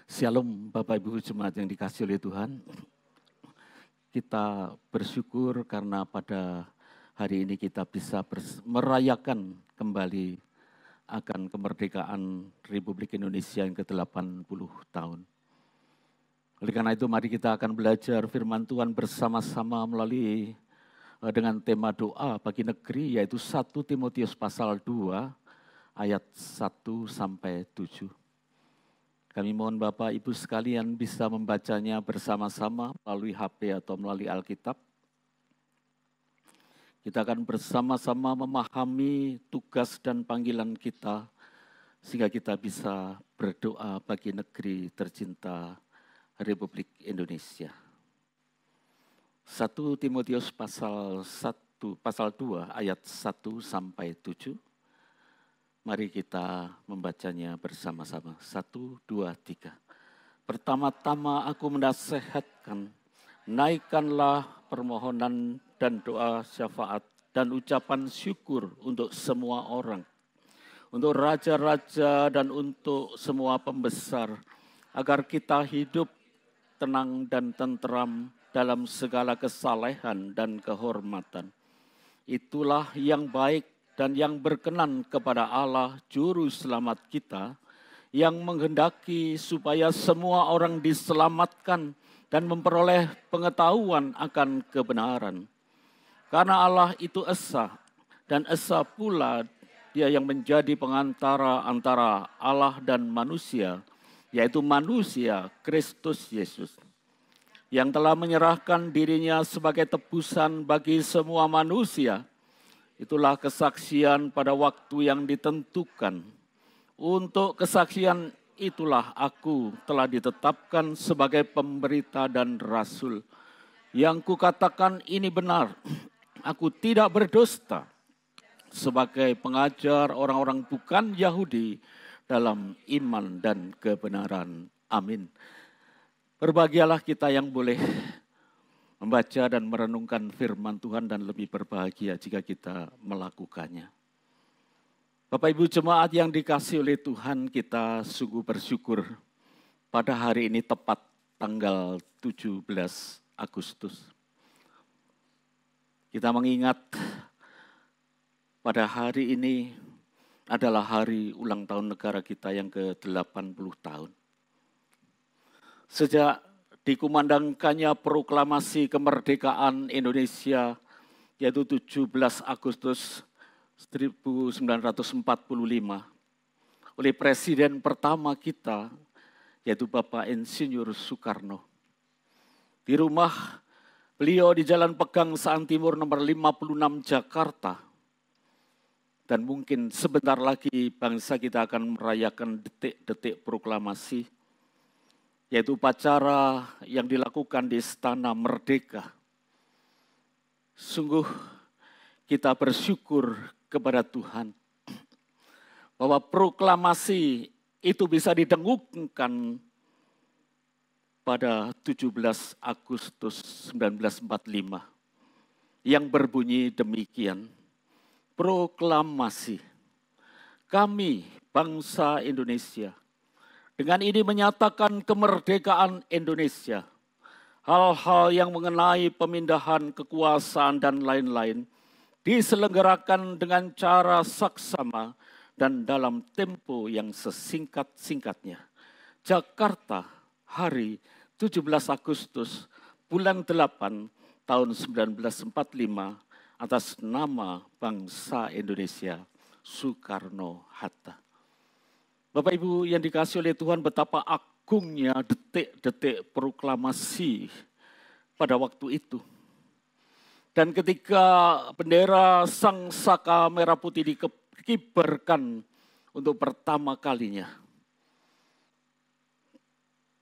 Shalom Bapak Ibu Jemaat yang dikasihi oleh Tuhan. Kita bersyukur karena pada hari ini kita bisa merayakan kembali akan kemerdekaan Republik Indonesia yang ke-80 tahun. Oleh karena itu mari kita akan belajar firman Tuhan bersama-sama melalui dengan tema doa bagi negeri, yaitu 1 Timotius pasal 2 ayat 1 sampai 7. Kami mohon Bapak Ibu sekalian bisa membacanya bersama-sama melalui HP atau melalui Alkitab. Kita akan bersama-sama memahami tugas dan panggilan kita sehingga kita bisa berdoa bagi negeri tercinta Republik Indonesia. 1 Timotius pasal 2 ayat 1 sampai 7. Mari kita membacanya bersama-sama. 1, 2, 3. Pertama-tama aku menasihatkan, naikkanlah permohonan dan doa syafaat dan ucapan syukur untuk semua orang, untuk raja-raja dan untuk semua pembesar, agar kita hidup tenang dan tentram dalam segala kesalehan dan kehormatan. Itulah yang baik dan yang berkenan kepada Allah Juru Selamat kita, yang menghendaki supaya semua orang diselamatkan dan memperoleh pengetahuan akan kebenaran. Karena Allah itu esa, dan esa pula Dia yang menjadi pengantara antara Allah dan manusia, yaitu manusia Kristus Yesus, yang telah menyerahkan dirinya sebagai tebusan bagi semua manusia. Itulah kesaksian pada waktu yang ditentukan. Untuk kesaksian itulah aku telah ditetapkan sebagai pemberita dan rasul. Yang kukatakan ini benar, aku tidak berdusta sebagai pengajar orang-orang bukan Yahudi dalam iman dan kebenaran. Amin. Berbahagialah kita yang boleh membaca dan merenungkan firman Tuhan, dan lebih berbahagia jika kita melakukannya. Bapak Ibu Jemaat yang dikasihi oleh Tuhan, kita sungguh bersyukur pada hari ini tepat tanggal 17 Agustus. Kita mengingat pada hari ini adalah hari ulang tahun negara kita yang ke-80 tahun. Sejak dikumandangkannya proklamasi kemerdekaan Indonesia, yaitu 17 Agustus 1945, oleh Presiden pertama kita, yaitu Bapak Insinyur Soekarno. Di rumah beliau di Jalan Pegang Saan Timur nomor 56 Jakarta. Dan mungkin sebentar lagi bangsa kita akan merayakan detik-detik proklamasi, yaitu upacara yang dilakukan di Istana Merdeka. Sungguh kita bersyukur kepada Tuhan bahwa proklamasi itu bisa didengungkan pada 17 Agustus 1945 yang berbunyi demikian. Proklamasi, kami bangsa Indonesia dengan ini menyatakan kemerdekaan Indonesia. Hal-hal yang mengenai pemindahan kekuasaan dan lain-lain diselenggarakan dengan cara saksama dan dalam tempo yang sesingkat-singkatnya. Jakarta, hari 17 Agustus bulan 8 tahun 1945 atas nama bangsa Indonesia, Soekarno-Hatta. Bapak Ibu yang dikasihi oleh Tuhan, betapa agungnya detik-detik proklamasi pada waktu itu. Dan ketika bendera Sang Saka Merah Putih dikibarkan untuk pertama kalinya,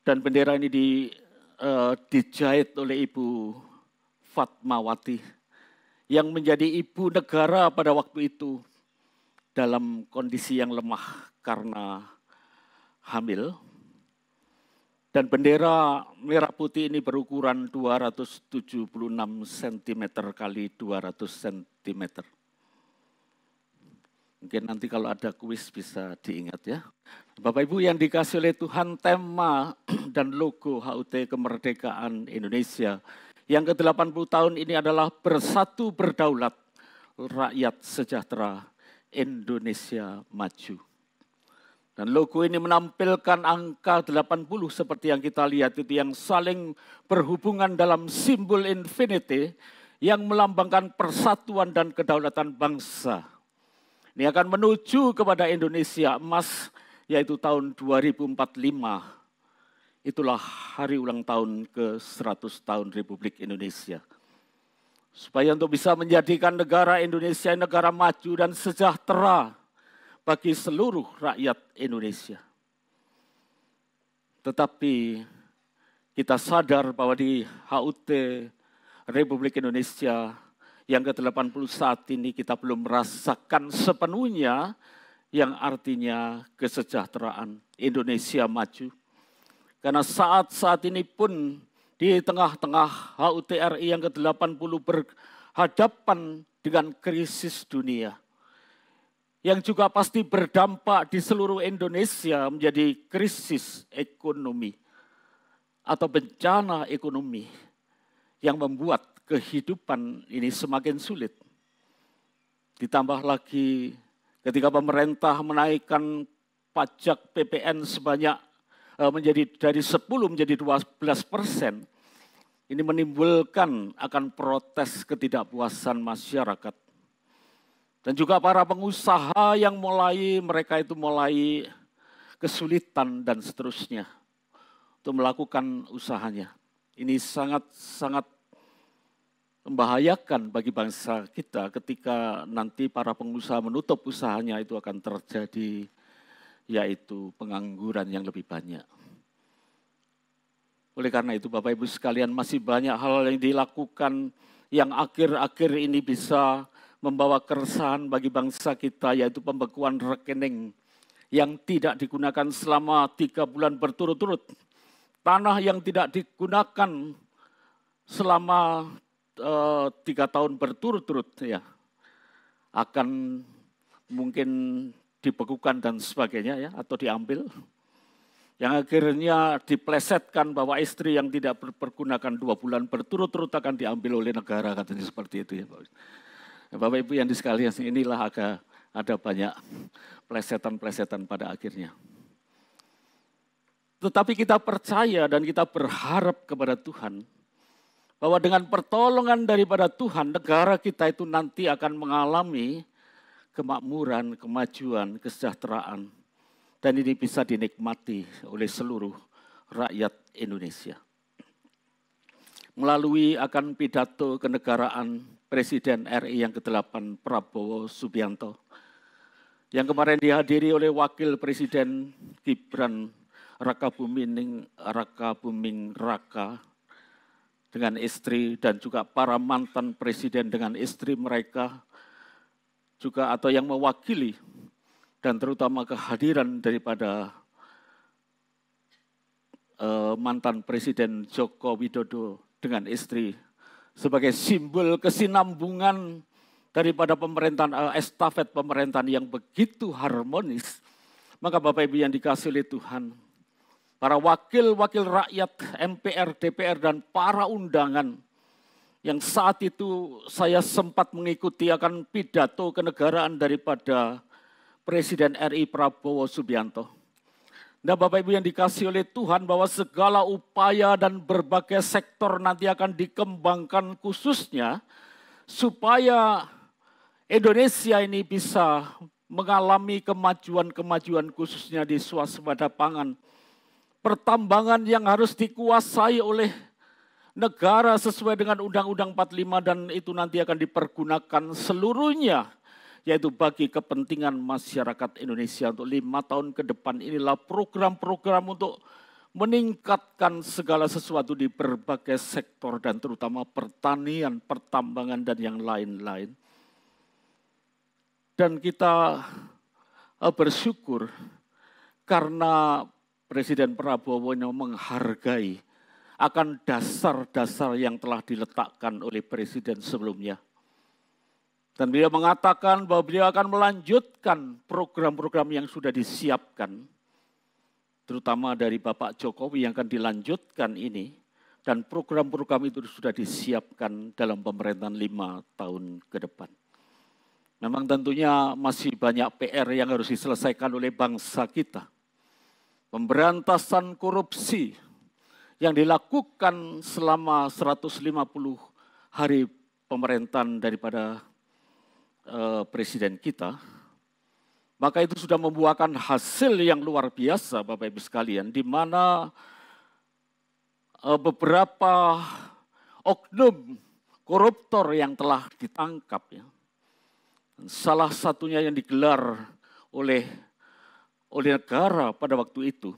dan bendera ini dijahit oleh Ibu Fatmawati yang menjadi ibu negara pada waktu itu dalam kondisi yang lemah karena hamil. Dan bendera merah putih ini berukuran 276 cm kali 200 cm. Mungkin nanti kalau ada kuis bisa diingat ya. Bapak Ibu yang dikasih oleh Tuhan, tema dan logo HUT Kemerdekaan Indonesia yang ke-80 tahun ini adalah Bersatu Berdaulat, Rakyat Sejahtera, Indonesia Maju. Dan logo ini menampilkan angka 80 seperti yang kita lihat itu, yang saling berhubungan dalam simbol infinity yang melambangkan persatuan dan kedaulatan bangsa. Ini akan menuju kepada Indonesia emas, yaitu tahun 2045. Itulah hari ulang tahun ke-100 tahun Republik Indonesia. Supaya untuk bisa menjadikan negara Indonesia negara maju dan sejahtera bagi seluruh rakyat Indonesia. Tetapi kita sadar bahwa di HUT Republik Indonesia yang ke-80 saat ini kita belum merasakan sepenuhnya yang artinya kesejahteraan Indonesia maju. Karena saat ini pun di tengah-tengah HUT RI yang ke-80 berhadapan dengan krisis dunia. Yang juga pasti berdampak di seluruh Indonesia menjadi krisis ekonomi atau bencana ekonomi yang membuat kehidupan ini semakin sulit. Ditambah lagi ketika pemerintah menaikkan pajak PPN sebanyak menjadi dari 10 menjadi 12%, ini menimbulkan akan protes ketidakpuasan masyarakat. Dan juga para pengusaha yang mereka mulai kesulitan dan seterusnya untuk melakukan usahanya. Ini sangat membahayakan bagi bangsa kita ketika nanti para pengusaha menutup usahanya, itu akan terjadi yaitu pengangguran yang lebih banyak. Oleh karena itu Bapak Ibu sekalian, masih banyak hal yang dilakukan yang akhir-akhir ini bisa membawa keresahan bagi bangsa kita, yaitu pembekuan rekening yang tidak digunakan selama 3 bulan berturut-turut. Tanah yang tidak digunakan selama 3 tahun berturut-turut ya akan mungkin dibekukan dan sebagainya ya, atau diambil. Yang akhirnya diplesetkan bahwa istri yang tidak dipergunakan 2 bulan berturut-turut akan diambil oleh negara, katanya seperti itu ya Bapak Ibu yang sekalian, inilah ada banyak plesetan-plesetan pada akhirnya. Tetapi kita percaya dan kita berharap kepada Tuhan bahwa dengan pertolongan daripada Tuhan, negara kita itu nanti akan mengalami kemakmuran, kemajuan, kesejahteraan. Dan ini bisa dinikmati oleh seluruh rakyat Indonesia. Melalui akan pidato kenegaraan Presiden RI yang ke-8 Prabowo Subianto, yang kemarin dihadiri oleh Wakil Presiden Gibran Rakabuming Raka, dengan istri dan juga para mantan presiden dengan istri mereka juga, atau yang mewakili, dan terutama kehadiran daripada mantan Presiden Joko Widodo dengan istri sebagai simbol kesinambungan daripada pemerintahan, estafet pemerintahan yang begitu harmonis. Maka Bapak Ibu yang dikasihi oleh Tuhan, para wakil-wakil rakyat, MPR, DPR, dan para undangan yang saat itu saya sempat mengikuti akan pidato kenegaraan daripada Presiden RI Prabowo Subianto. Nah Bapak Ibu yang dikasihi oleh Tuhan, bahwa segala upaya dan berbagai sektor nanti akan dikembangkan khususnya supaya Indonesia ini bisa mengalami kemajuan-kemajuan khususnya di swasembada pangan. Pertambangan yang harus dikuasai oleh negara sesuai dengan Undang-Undang 45, dan itu nanti akan dipergunakan seluruhnya, yaitu bagi kepentingan masyarakat Indonesia untuk 5 tahun ke depan. Inilah program-program untuk meningkatkan segala sesuatu di berbagai sektor dan terutama pertanian, pertambangan, dan yang lain-lain. Dan kita bersyukur karena Presiden Prabowo menghargai akan dasar-dasar yang telah diletakkan oleh Presiden sebelumnya. Dan beliau mengatakan bahwa beliau akan melanjutkan program-program yang sudah disiapkan, terutama dari Bapak Jokowi yang akan dilanjutkan ini, dan program-program itu sudah disiapkan dalam pemerintahan 5 tahun ke depan. Memang tentunya masih banyak PR yang harus diselesaikan oleh bangsa kita. Pemberantasan korupsi yang dilakukan selama 150 hari pemerintahan daripada presiden kita, maka itu sudah membuahkan hasil yang luar biasa Bapak Ibu sekalian, di mana beberapa oknum koruptor yang telah ditangkap, ya. Salah satunya yang digelar oleh negara pada waktu itu,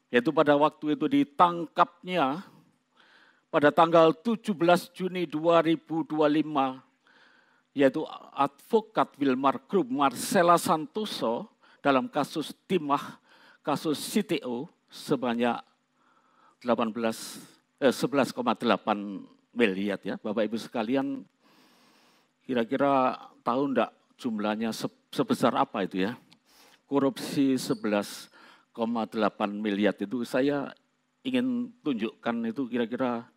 yaitu pada waktu itu ditangkapnya pada tanggal 17 Juni 2025, yaitu advokat Wilmar Group Marcella Santoso dalam kasus timah, kasus CTO sebanyak 11,8 miliar, ya. Bapak Ibu sekalian, kira-kira tahu enggak jumlahnya sebesar apa itu, ya? Korupsi 11,8 miliar itu saya ingin tunjukkan itu kira-kira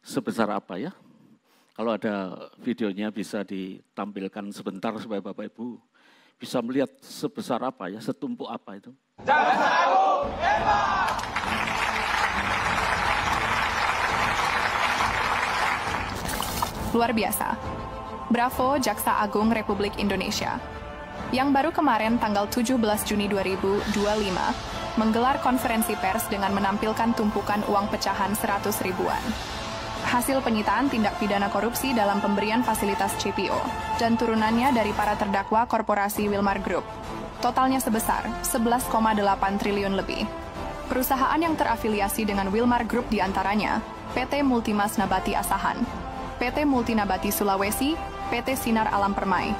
sebesar apa, ya? Kalau ada videonya bisa ditampilkan sebentar supaya Bapak Ibu bisa melihat sebesar apa, ya, setumpuk apa itu. Jaksa Agung hebat! Luar biasa. Bravo Jaksa Agung Republik Indonesia. Yang baru kemarin tanggal 17 Juni 2025 menggelar konferensi pers dengan menampilkan tumpukan uang pecahan 100 ribuan. Hasil penyitaan tindak pidana korupsi dalam pemberian fasilitas CPO dan turunannya dari para terdakwa korporasi Wilmar Group. Totalnya sebesar 11,8 triliun lebih. Perusahaan yang terafiliasi dengan Wilmar Group diantaranya PT Multimas Nabati Asahan, PT Multinabati Sulawesi, PT Sinar Alam Permai,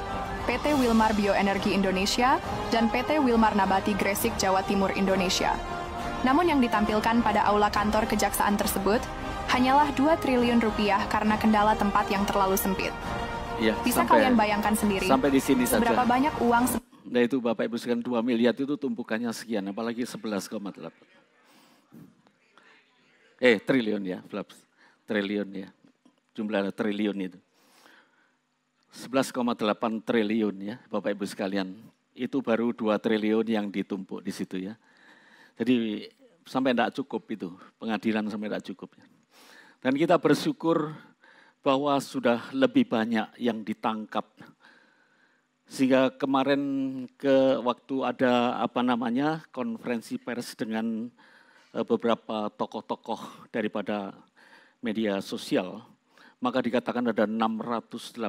PT Wilmar Bioenergi Indonesia, dan PT Wilmar Nabati Gresik Jawa Timur Indonesia. Namun yang ditampilkan pada aula kantor kejaksaan tersebut hanyalah 2 triliun rupiah karena kendala tempat yang terlalu sempit. Ya, bisa kalian bayangkan sendiri sampai di sini seberapa saja. Banyak uang. Nah itu Bapak Ibu sekalian, 2 miliar itu tumpukannya sekian, apalagi 11,8. Triliun, ya, triliun, ya. Jumlah triliun itu. 11,8 triliun, ya, Bapak Ibu sekalian. Itu baru 2 triliun yang ditumpuk di situ, ya. Jadi sampai tidak cukup itu, pengadilan sampai tidak cukup, ya. Dan kita bersyukur bahwa sudah lebih banyak yang ditangkap. Sehingga kemarin waktu ada konferensi pers dengan beberapa tokoh-tokoh daripada media sosial, maka dikatakan ada 680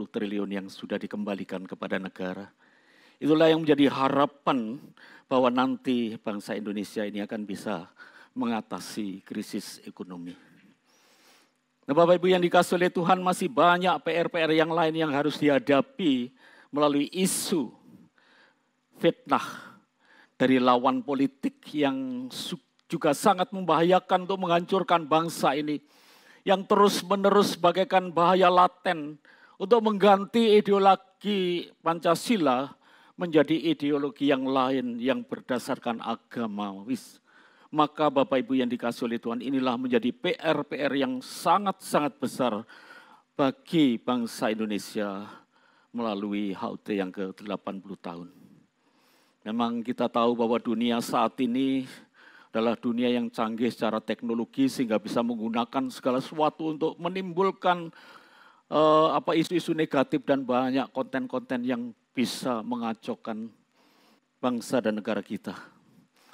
triliun yang sudah dikembalikan kepada negara. Itulah yang menjadi harapan bahwa nanti bangsa Indonesia ini akan bisa mengatasi krisis ekonomi. Nah, Bapak Ibu yang dikasihi oleh Tuhan, masih banyak PR-PR yang lain yang harus dihadapi melalui isu fitnah dari lawan politik yang juga sangat membahayakan untuk menghancurkan bangsa ini, yang terus-menerus bagaikan bahaya laten untuk mengganti ideologi Pancasila menjadi ideologi yang lain yang berdasarkan agamawi. Maka Bapak Ibu yang dikasihi oleh Tuhan, inilah menjadi PR-PR yang sangat-sangat besar bagi bangsa Indonesia melalui HUT yang ke-80 tahun. Memang kita tahu bahwa dunia saat ini adalah dunia yang canggih secara teknologi sehingga bisa menggunakan segala sesuatu untuk menimbulkan isu-isu negatif dan banyak konten-konten yang bisa mengacaukan bangsa dan negara kita.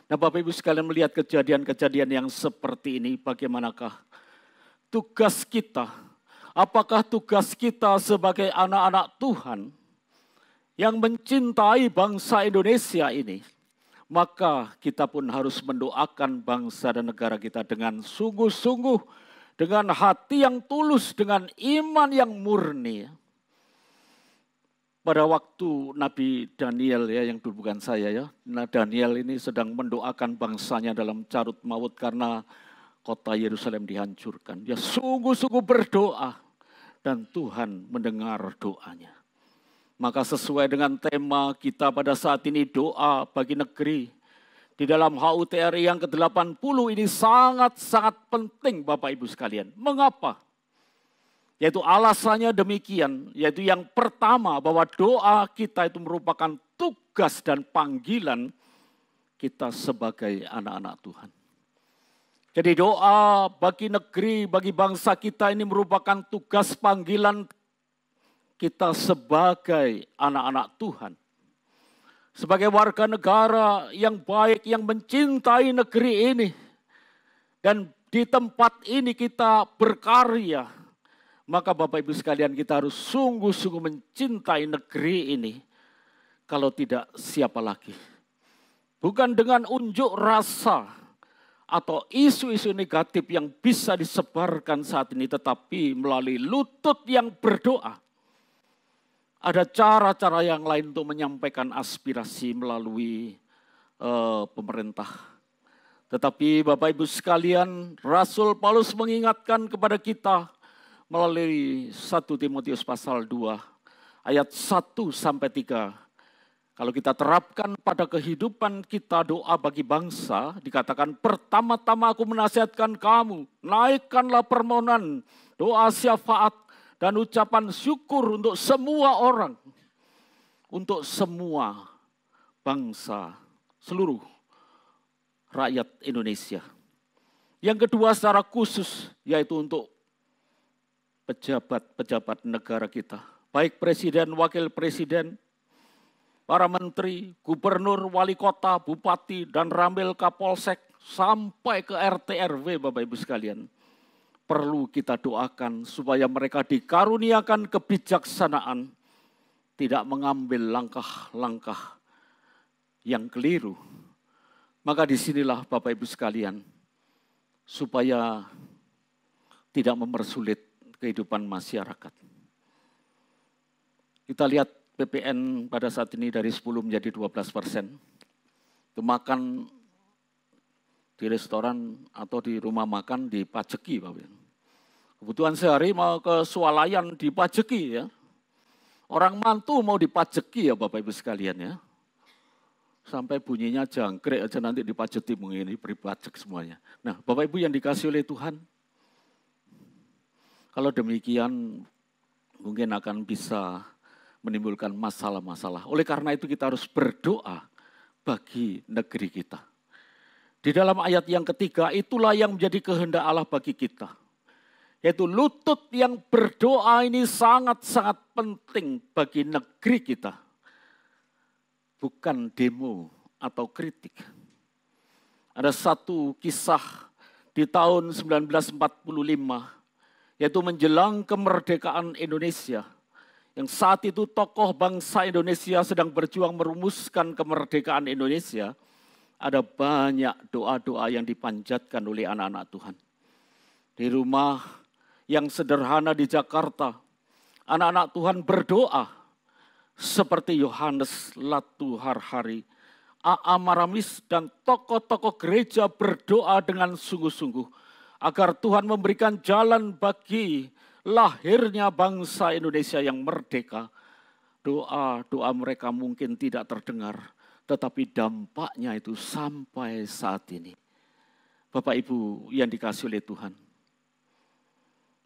Nah, Bapak Ibu sekalian, melihat kejadian-kejadian yang seperti ini, bagaimanakah tugas kita? Apakah tugas kita sebagai anak-anak Tuhan yang mencintai bangsa Indonesia ini? Maka kita pun harus mendoakan bangsa dan negara kita dengan sungguh-sungguh, dengan hati yang tulus, dengan iman yang murni. Pada waktu Nabi Daniel, ya, yang dulu bukan saya, ya, nah Daniel ini sedang mendoakan bangsanya dalam carut maut karena kota Yerusalem dihancurkan. Dia sungguh-sungguh berdoa dan Tuhan mendengar doanya. Maka sesuai dengan tema kita pada saat ini, doa bagi negeri, di dalam HUTRI yang ke-80 ini sangat-sangat penting Bapak Ibu sekalian. Mengapa? Yaitu alasannya demikian, yaitu yang pertama bahwa doa kita itu merupakan tugas dan panggilan kita sebagai anak-anak Tuhan. Jadi doa bagi negeri, bagi bangsa kita ini merupakan tugas panggilan kita sebagai anak-anak Tuhan. Sebagai warga negara yang baik, yang mencintai negeri ini. Dan di tempat ini kita berkarya. Maka Bapak Ibu sekalian kita harus sungguh-sungguh mencintai negeri ini. Kalau tidak siapa lagi. Bukan dengan unjuk rasa atau isu-isu negatif yang bisa disebarkan saat ini. Tetapi melalui lutut yang berdoa. Ada cara-cara yang lain untuk menyampaikan aspirasi melalui pemerintah. Tetapi Bapak Ibu sekalian, Rasul Paulus mengingatkan kepada kita melalui 1 Timotius pasal 2 ayat 1-3. Kalau kita terapkan pada kehidupan kita doa bagi bangsa, dikatakan pertama-tama aku menasihatkan kamu, naikkanlah permohonan, doa syafaat, dan ucapan syukur untuk semua orang, untuk semua bangsa, seluruh rakyat Indonesia. Yang kedua secara khusus, yaitu untuk pejabat-pejabat negara kita. Baik presiden, wakil presiden, para menteri, gubernur, wali kota, bupati, dan ramil kapolsek, sampai ke RT RW Bapak Ibu sekalian. Perlu kita doakan supaya mereka dikaruniakan kebijaksanaan, tidak mengambil langkah-langkah yang keliru. Maka disinilah Bapak Ibu sekalian, supaya tidak mempersulit kehidupan masyarakat. Kita lihat PPN pada saat ini dari 10 menjadi 12%. Itu makan di restoran atau di rumah makan dipajeki Bapak Ibu. Kebutuhan sehari mau ke swalayan dipajeki ya. Orang mantu mau dipajeki ya Bapak Ibu sekalian ya. Sampai bunyinya jangkrik aja nanti dipajeti begini, beri pajak semuanya. Nah Bapak Ibu yang dikasih oleh Tuhan, kalau demikian mungkin akan bisa menimbulkan masalah-masalah. Oleh karena itu kita harus berdoa bagi negeri kita. Di dalam ayat yang ketiga, itulah yang menjadi kehendak Allah bagi kita. Yaitu lutut yang berdoa ini sangat-sangat penting bagi negeri kita. Bukan demo atau kritik. Ada satu kisah di tahun 1945, yaitu menjelang kemerdekaan Indonesia. Yang saat itu tokoh bangsa Indonesia sedang berjuang merumuskan kemerdekaan Indonesia. Ada banyak doa-doa yang dipanjatkan oleh anak-anak Tuhan. Di rumah yang sederhana di Jakarta, anak-anak Tuhan berdoa seperti Yohanes Latuharhari, A.A. Maramis, dan tokoh-tokoh gereja berdoa dengan sungguh-sungguh agar Tuhan memberikan jalan bagi lahirnya bangsa Indonesia yang merdeka. Doa-doa mereka mungkin tidak terdengar, tetapi dampaknya itu sampai saat ini. Bapak Ibu yang dikasihi oleh Tuhan.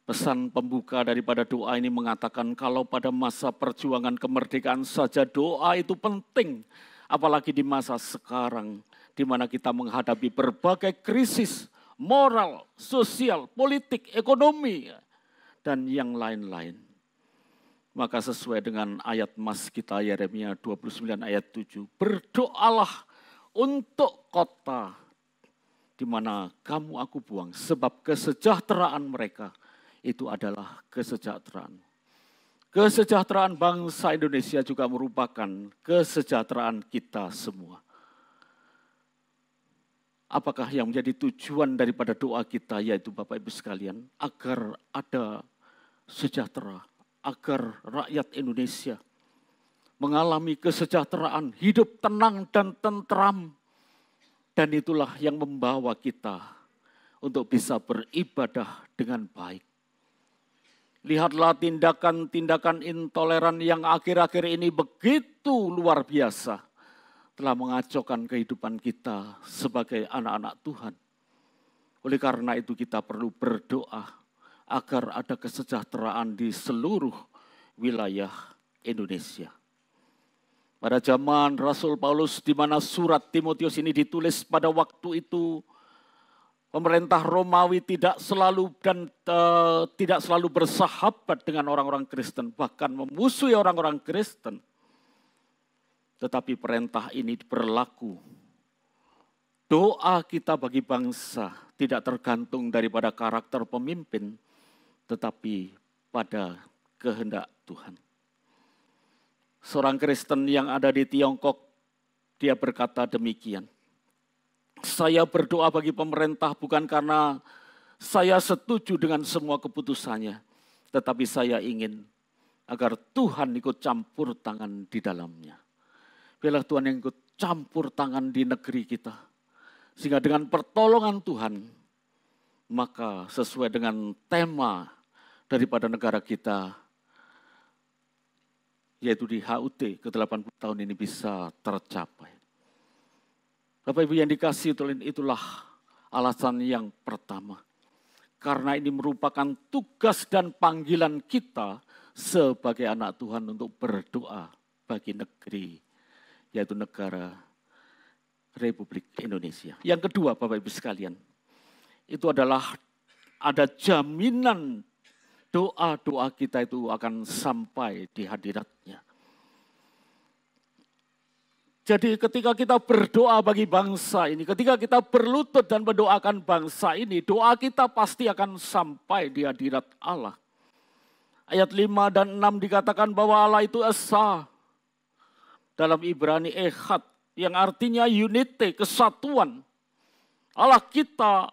Pesan pembuka daripada doa ini mengatakan kalau pada masa perjuangan kemerdekaan saja doa itu penting. Apalagi di masa sekarang di mana kita menghadapi berbagai krisis moral, sosial, politik, ekonomi, dan yang lain-lain. Maka sesuai dengan ayat mas kita Yeremia 29 ayat 7. Berdoalah untuk kota di mana kamu aku buang. Sebab kesejahteraan mereka itu adalah kesejahteraan. Kesejahteraan bangsa Indonesia juga merupakan kesejahteraan kita semua. Apakah yang menjadi tujuan daripada doa kita yaitu Bapak Ibu sekalian agar ada sejahtera, agar rakyat Indonesia mengalami kesejahteraan, hidup tenang dan tentram. Dan itulah yang membawa kita untuk bisa beribadah dengan baik. Lihatlah tindakan-tindakan intoleran yang akhir-akhir ini begitu luar biasa, telah mengacaukan kehidupan kita sebagai anak-anak Tuhan. Oleh karena itu kita perlu berdoa agar ada kesejahteraan di seluruh wilayah Indonesia. Pada zaman Rasul Paulus, di mana surat Timotius ini ditulis pada waktu itu, pemerintah Romawi tidak selalu bersahabat dengan orang-orang Kristen, bahkan memusuhi orang-orang Kristen. Tetapi perintah ini berlaku. Doa kita bagi bangsa tidak tergantung daripada karakter pemimpin, tetapi pada kehendak Tuhan. Seorang Kristen yang ada di Tiongkok, dia berkata demikian. Saya berdoa bagi pemerintah bukan karena saya setuju dengan semua keputusannya, tetapi saya ingin agar Tuhan ikut campur tangan di dalamnya. Biarlah Tuhan yang ikut campur tangan di negeri kita. Sehingga dengan pertolongan Tuhan, maka sesuai dengan tema daripada negara kita, yaitu di HUT ke-80 tahun ini bisa tercapai. Bapak Ibu yang dikasihi Tuhan, itulah alasan yang pertama. Karena ini merupakan tugas dan panggilan kita sebagai anak Tuhan untuk berdoa bagi negeri, yaitu negara Republik Indonesia. Yang kedua Bapak Ibu sekalian, itu adalah ada jaminan doa-doa kita itu akan sampai di hadirat-Nya. Jadi ketika kita berdoa bagi bangsa ini, ketika kita berlutut dan mendoakan bangsa ini, doa kita pasti akan sampai di hadirat Allah. Ayat 5 dan 6 dikatakan bahwa Allah itu esa. Dalam Ibrani Echad, yang artinya unity, kesatuan. Allah kita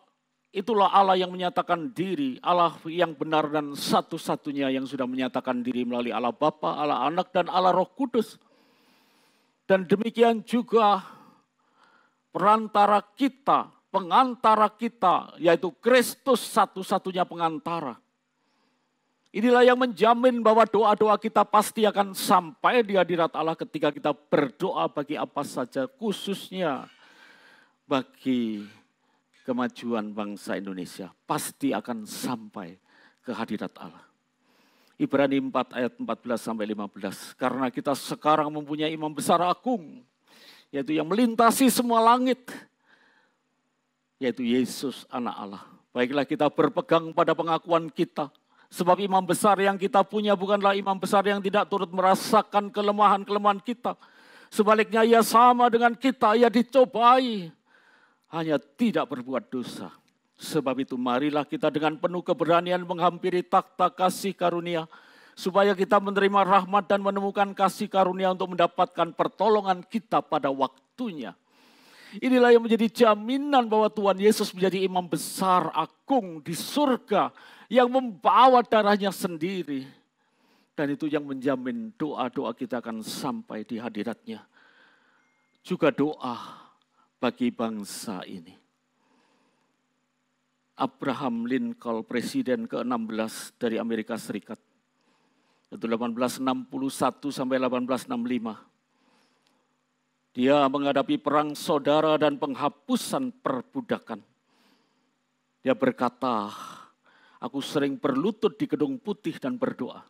itulah Allah yang menyatakan diri, Allah yang benar dan satu-satunya yang sudah menyatakan diri melalui Allah Bapa, Allah Anak, dan Allah Roh Kudus. Dan demikian juga perantara kita, pengantara kita, yaitu Kristus satu-satunya pengantara. Inilah yang menjamin bahwa doa-doa kita pasti akan sampai di hadirat Allah ketika kita berdoa bagi apa saja, khususnya bagi kemajuan bangsa Indonesia. Pasti akan sampai ke hadirat Allah. Ibrani 4 ayat 14-15. Karena kita sekarang mempunyai imam besar agung, yaitu yang melintasi semua langit, yaitu Yesus anak Allah. Baiklah kita berpegang pada pengakuan kita. Sebab imam besar yang kita punya bukanlah imam besar yang tidak turut merasakan kelemahan-kelemahan kita. Sebaliknya ia sama dengan kita, ia dicobai, hanya tidak berbuat dosa. Sebab itu marilah kita dengan penuh keberanian menghampiri takhta kasih karunia, supaya kita menerima rahmat dan menemukan kasih karunia untuk mendapatkan pertolongan kita pada waktunya. Inilah yang menjadi jaminan bahwa Tuhan Yesus menjadi imam besar agung di surga, yang membawa darahnya sendiri. Dan itu yang menjamin doa-doa kita akan sampai di hadirat-Nya. Juga doa bagi bangsa ini. Abraham Lincoln, presiden ke-16 dari Amerika Serikat. Itu 1861 sampai 1865. Dia menghadapi perang saudara dan penghapusan perbudakan. Dia berkata, aku sering berlutut di Gedung Putih dan berdoa.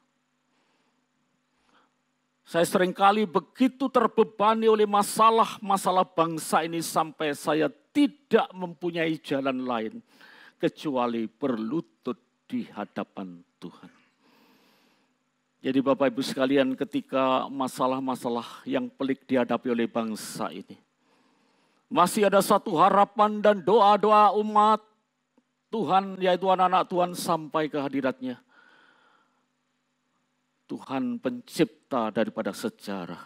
Saya seringkali begitu terbebani oleh masalah-masalah bangsa ini sampai saya tidak mempunyai jalan lain kecuali berlutut di hadapan Tuhan. Jadi Bapak Ibu sekalian, ketika masalah-masalah yang pelik dihadapi oleh bangsa ini, masih ada satu harapan dan doa-doa umat Tuhan, yaitu anak-anak Tuhan sampai ke hadirat-Nya. Tuhan pencipta daripada sejarah.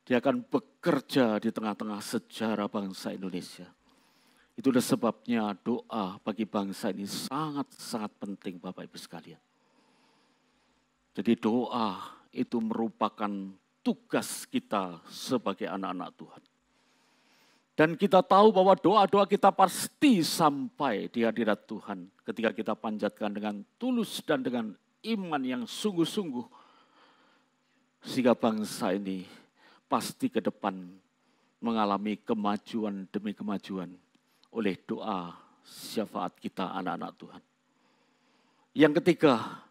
Dia akan bekerja di tengah-tengah sejarah bangsa Indonesia. Itulah sebabnya doa bagi bangsa ini sangat-sangat penting Bapak Ibu sekalian. Jadi doa itu merupakan tugas kita sebagai anak-anak Tuhan. Dan kita tahu bahwa doa-doa kita pasti sampai di hadirat Tuhan ketika kita panjatkan dengan tulus dan dengan iman yang sungguh-sungguh. Sehingga bangsa ini pasti ke depan mengalami kemajuan demi kemajuan oleh doa syafaat kita anak-anak Tuhan. Yang ketiga,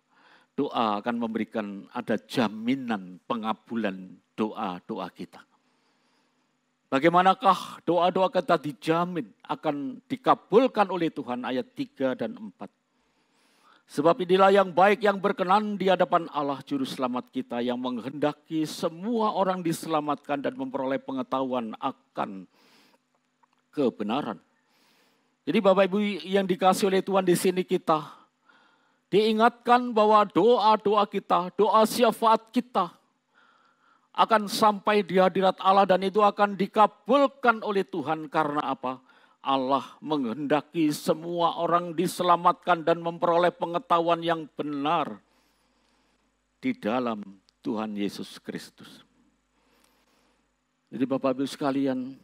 doa akan memberikan ada jaminan pengabulan doa-doa kita. Bagaimanakah doa-doa kita dijamin akan dikabulkan oleh Tuhan, ayat 3 dan 4. Sebab inilah yang baik yang berkenan di hadapan Allah Juru Selamat kita, yang menghendaki semua orang diselamatkan dan memperoleh pengetahuan akan kebenaran. Jadi Bapak Ibu yang dikasihi oleh Tuhan, di sini kita diingatkan bahwa doa-doa kita, doa syafaat kita akan sampai di hadirat Allah dan itu akan dikabulkan oleh Tuhan. Karena apa? Allah menghendaki semua orang diselamatkan dan memperoleh pengetahuan yang benar di dalam Tuhan Yesus Kristus. Jadi Bapak Ibu sekalian,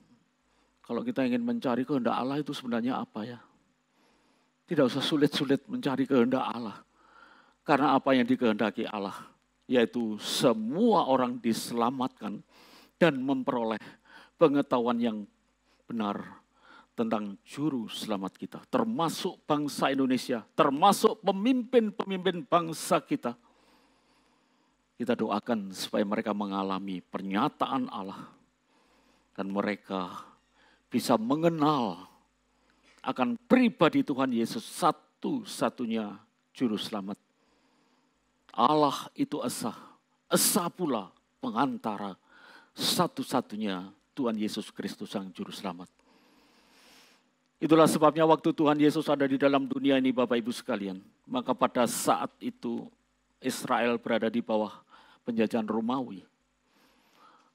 kalau kita ingin mencari kehendak Allah itu sebenarnya apa ya? Tidak usah sulit-sulit mencari kehendak Allah. Karena apa yang dikehendaki Allah? Yaitu semua orang diselamatkan dan memperoleh pengetahuan yang benar tentang juru selamat kita. Termasuk bangsa Indonesia, termasuk pemimpin-pemimpin bangsa kita. Kita doakan supaya mereka mengalami pernyataan Allah. Dan mereka bisa mengenal akan pribadi Tuhan Yesus, satu-satunya juru selamat. Allah itu esa pula pengantara, satu-satunya Tuhan Yesus Kristus sang juru selamat. Itulah sebabnya waktu Tuhan Yesus ada di dalam dunia ini Bapak Ibu sekalian, maka pada saat itu Israel berada di bawah penjajahan Romawi.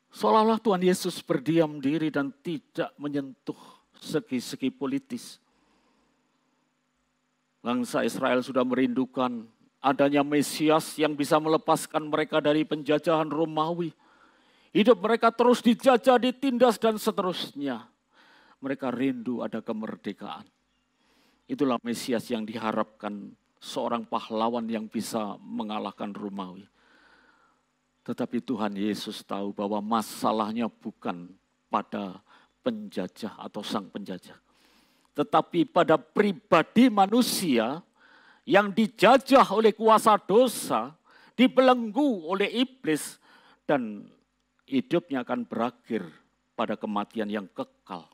Seolah-olah Tuhan Yesus berdiam diri dan tidak menyentuh segi-segi politis. Bangsa Israel sudah merindukan adanya Mesias yang bisa melepaskan mereka dari penjajahan Romawi. Hidup mereka terus dijajah, ditindas dan seterusnya. Mereka rindu ada kemerdekaan. Itulah Mesias yang diharapkan, seorang pahlawan yang bisa mengalahkan Romawi. Tetapi Tuhan Yesus tahu bahwa masalahnya bukan pada penjajah atau sang penjajah. Tetapi pada pribadi manusia yang dijajah oleh kuasa dosa, dibelenggu oleh iblis, dan hidupnya akan berakhir pada kematian yang kekal.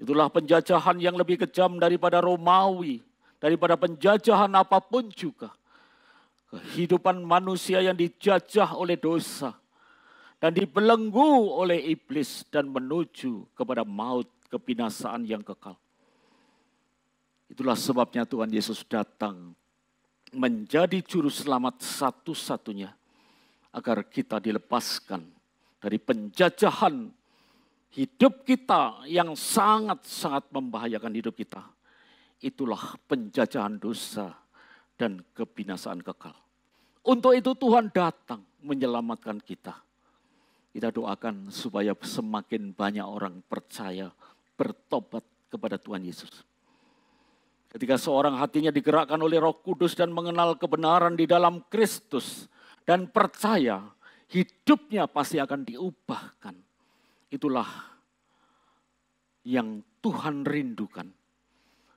Itulah penjajahan yang lebih kejam daripada Romawi, daripada penjajahan apapun juga. Kehidupan manusia yang dijajah oleh dosa, dan dibelenggu oleh iblis, dan menuju kepada maut, kebinasaan yang kekal. Itulah sebabnya Tuhan Yesus datang menjadi juru selamat satu-satunya agar kita dilepaskan dari penjajahan hidup kita yang sangat-sangat membahayakan hidup kita. Itulah penjajahan dosa dan kebinasaan kekal. Untuk itu Tuhan datang menyelamatkan kita. Kita doakan supaya semakin banyak orang percaya, bertobat kepada Tuhan Yesus. Ketika seorang hatinya digerakkan oleh Roh Kudus dan mengenal kebenaran di dalam Kristus dan percaya, hidupnya pasti akan diubahkan. Itulah yang Tuhan rindukan.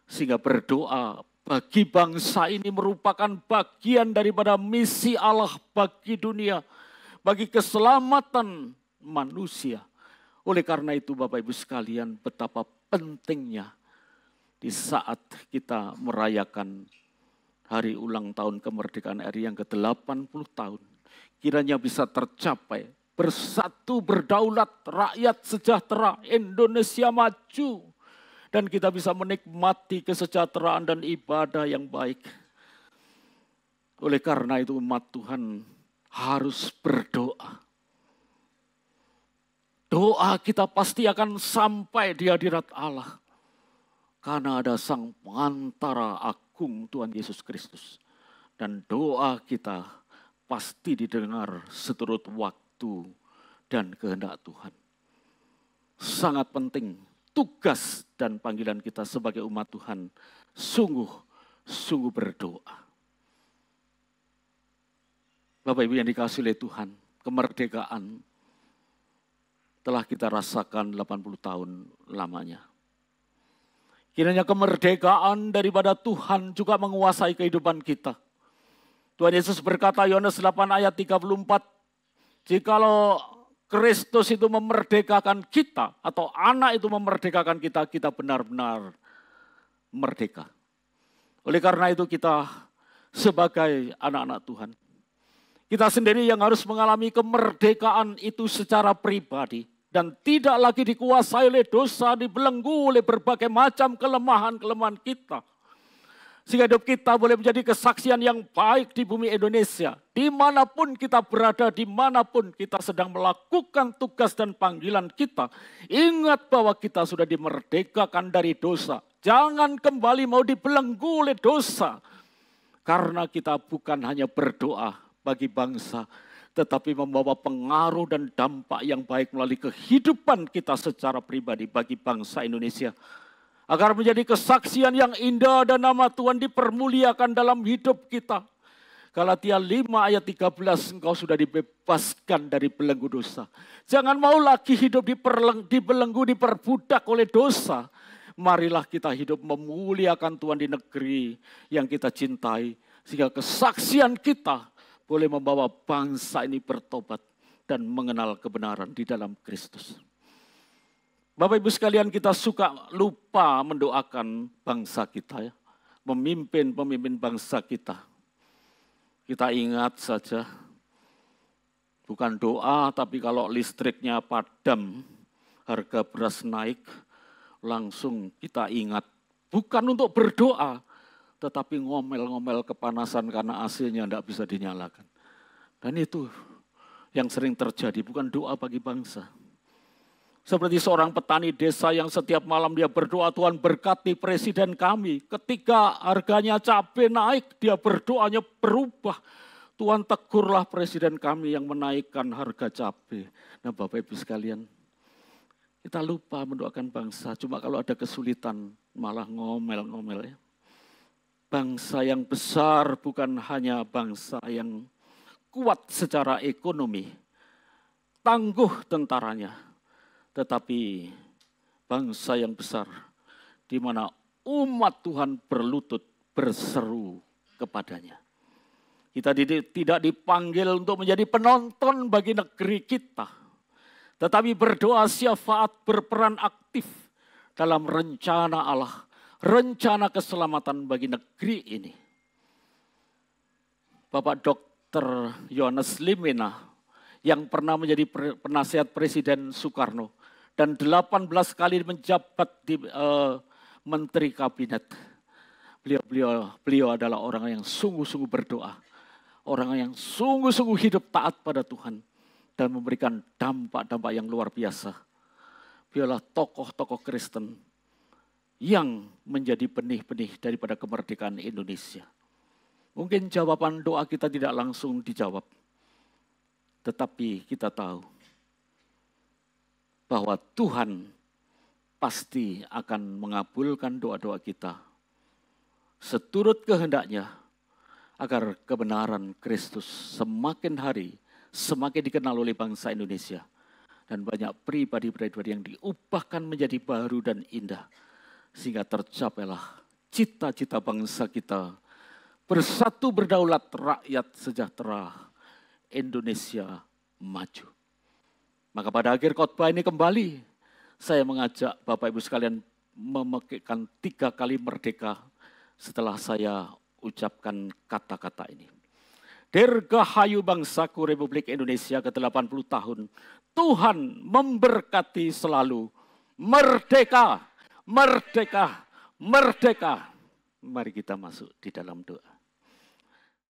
Sehingga berdoa bagi bangsa ini merupakan bagian daripada misi Allah bagi dunia, bagi keselamatan manusia. Oleh karena itu Bapak Ibu sekalian, betapa pentingnya di saat kita merayakan hari ulang tahun kemerdekaan RI yang ke-80 tahun, kiranya bisa tercapai bersatu, berdaulat, rakyat sejahtera, Indonesia maju, dan kita bisa menikmati kesejahteraan dan ibadah yang baik. Oleh karena itu umat Tuhan harus berdoa. Doa kita pasti akan sampai di hadirat Allah. Karena ada sang pengantara agung Tuhan Yesus Kristus. Dan doa kita pasti didengar seturut waktu dan kehendak Tuhan. Sangat penting tugas dan panggilan kita sebagai umat Tuhan. Sungguh berdoa. Bapak Ibu yang dikasihi oleh Tuhan, kemerdekaan telah kita rasakan 80 tahun lamanya. Kiranya kemerdekaan daripada Tuhan juga menguasai kehidupan kita. Tuhan Yesus berkata, Yohanes 8 ayat 34, jikalau Kristus itu memerdekakan kita, atau anak itu memerdekakan kita, kita benar-benar merdeka. Oleh karena itu kita sebagai anak-anak Tuhan, kita sendiri yang harus mengalami kemerdekaan itu secara pribadi. Dan tidak lagi dikuasai oleh dosa, dibelenggu oleh berbagai macam kelemahan-kelemahan kita. Sehingga hidup kita boleh menjadi kesaksian yang baik di bumi Indonesia. Dimanapun kita berada, dimanapun kita sedang melakukan tugas dan panggilan kita. Ingat bahwa kita sudah dimerdekakan dari dosa. Jangan kembali mau dibelenggu oleh dosa. Karena kita bukan hanya berdoa bagi bangsa, tetapi membawa pengaruh dan dampak yang baik melalui kehidupan kita secara pribadi bagi bangsa Indonesia. Agar menjadi kesaksian yang indah dan nama Tuhan dipermuliakan dalam hidup kita. Galatia 5 ayat 13, engkau sudah dibebaskan dari belenggu dosa. Jangan mau lagi hidup dibelenggu, diperbudak oleh dosa. Marilah kita hidup memuliakan Tuhan di negeri yang kita cintai. Sehingga kesaksian kita boleh membawa bangsa ini bertobat dan mengenal kebenaran di dalam Kristus. Bapak Ibu sekalian, kita suka lupa mendoakan bangsa kita, ya. Pemimpin bangsa kita. Kita ingat saja, bukan doa, tapi kalau listriknya padam, harga beras naik, langsung kita ingat. Bukan untuk berdoa, tetapi ngomel-ngomel kepanasan karena AC-nya tidak bisa dinyalakan. Dan itu yang sering terjadi, bukan doa bagi bangsa. Seperti seorang petani desa yang setiap malam dia berdoa, Tuhan berkati presiden kami. Ketika harganya cabai naik, dia berdoanya berubah. Tuhan tegurlah presiden kami yang menaikkan harga cabai. Nah Bapak Ibu sekalian, kita lupa mendoakan bangsa. Cuma kalau ada kesulitan malah ngomel-ngomel, ya. Bangsa yang besar bukan hanya bangsa yang kuat secara ekonomi, tangguh tentaranya, tetapi bangsa yang besar di mana umat Tuhan berlutut berseru kepadanya. Kita tidak dipanggil untuk menjadi penonton bagi negeri kita, tetapi berdoa syafaat, berperan aktif dalam rencana Allah, rencana keselamatan bagi negeri ini. Bapak Dr. Yohanes Limena yang pernah menjadi penasihat Presiden Soekarno dan 18 kali menjabat di Menteri Kabinet. Beliau adalah orang yang sungguh-sungguh berdoa, orang yang sungguh-sungguh hidup taat pada Tuhan dan memberikan dampak-dampak yang luar biasa. Beliaulah tokoh-tokoh Kristen yang menjadi benih-benih daripada kemerdekaan Indonesia. Mungkin jawaban doa kita tidak langsung dijawab, tetapi kita tahu bahwa Tuhan pasti akan mengabulkan doa-doa kita seturut kehendaknya agar kebenaran Kristus semakin hari semakin dikenal oleh bangsa Indonesia dan banyak pribadi-pribadi yang diubahkan menjadi baru dan indah. Sehingga tercapailah cita-cita bangsa kita bersatu berdaulat, rakyat sejahtera, Indonesia maju. Maka pada akhir khotbah ini kembali saya mengajak Bapak Ibu sekalian memekikkan 3 kali merdeka setelah saya ucapkan kata-kata ini. Dirgahayu bangsaku Republik Indonesia ke-80 tahun. Tuhan memberkati selalu. Merdeka! Merdeka, merdeka. Mari kita masuk di dalam doa.